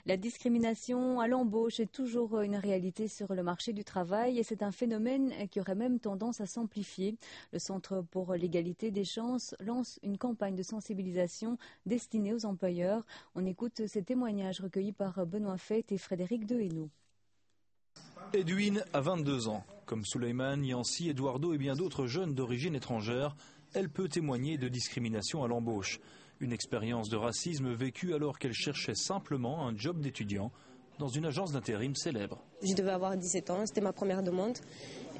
La discrimination à l'embauche est toujours une réalité sur le marché du travail et c'est un phénomène qui aurait même tendance à s'amplifier. Le Centre pour l'égalité des chances lance une campagne de sensibilisation destinée aux employeurs. On écoute ces témoignages recueillis par Benoît Feit et Frédéric Dehainaut. Edwin a 22 ans. Comme Souleymane, Yancy, Eduardo et bien d'autres jeunes d'origine étrangère, elle peut témoigner de discrimination à l'embauche. Une expérience de racisme vécue alors qu'elle cherchait simplement un job d'étudiant dans une agence d'intérim célèbre. Je devais avoir 17 ans, c'était ma première demande.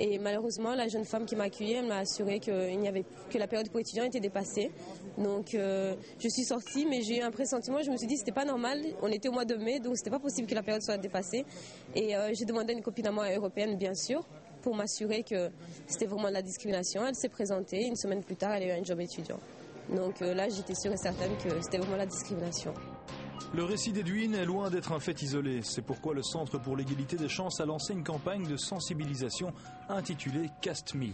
Et malheureusement, la jeune femme qui m'a accueillie, elle m'a assuré que la période pour étudiants était dépassée. Donc je suis sortie, mais j'ai eu un pressentiment, je me suis dit que c'était pas normal. On était au mois de mai, donc c'était pas possible que la période soit dépassée. Et j'ai demandé à une copine à moi européenne, bien sûr, pour m'assurer que c'était vraiment de la discrimination. Elle s'est présentée, une semaine plus tard, elle a eu un job étudiant. Donc là, j'étais sûre et certaine que c'était vraiment la discrimination. Le récit d'Edwin est loin d'être un fait isolé. C'est pourquoi le Centre pour l'égalité des chances a lancé une campagne de sensibilisation intitulée Cast Me.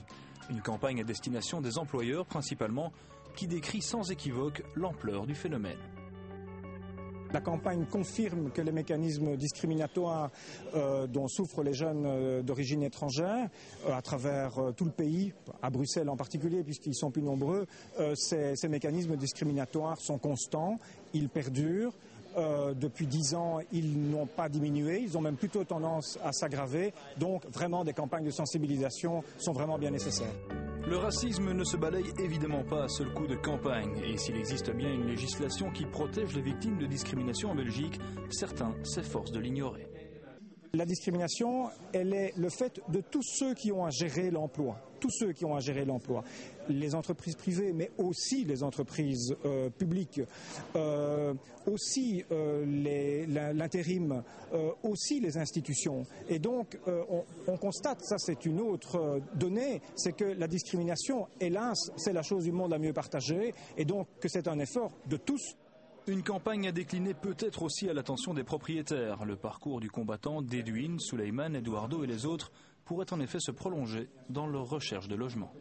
Une campagne à destination des employeurs principalement, qui décrit sans équivoque l'ampleur du phénomène. La campagne confirme que les mécanismes discriminatoires dont souffrent les jeunes d'origine étrangère à travers tout le pays, à Bruxelles en particulier puisqu'ils sont plus nombreux, ces mécanismes discriminatoires sont constants, ils perdurent. Depuis 10 ans, ils n'ont pas diminué, ils ont même plutôt tendance à s'aggraver. Donc vraiment des campagnes de sensibilisation sont vraiment bien nécessaires. Le racisme ne se balaye évidemment pas à seul coup de campagne. Et s'il existe bien une législation qui protège les victimes de discrimination en Belgique, certains s'efforcent de l'ignorer. La discrimination, elle est le fait de tous ceux qui ont à gérer l'emploi. Tous ceux qui ont à gérer l'emploi. Les entreprises privées, mais aussi les entreprises publiques, aussi l'intérim, aussi les institutions. Et donc, on constate, ça c'est une autre donnée, c'est que la discrimination, hélas, c'est la chose du monde la mieux partagée, et donc que c'est un effort de tous. Une campagne à décliner peut-être aussi à l'attention des propriétaires. Le parcours du combattant d'Edwin, Souleymane, Eduardo et les autres pourrait en effet se prolonger dans leur recherche de logement.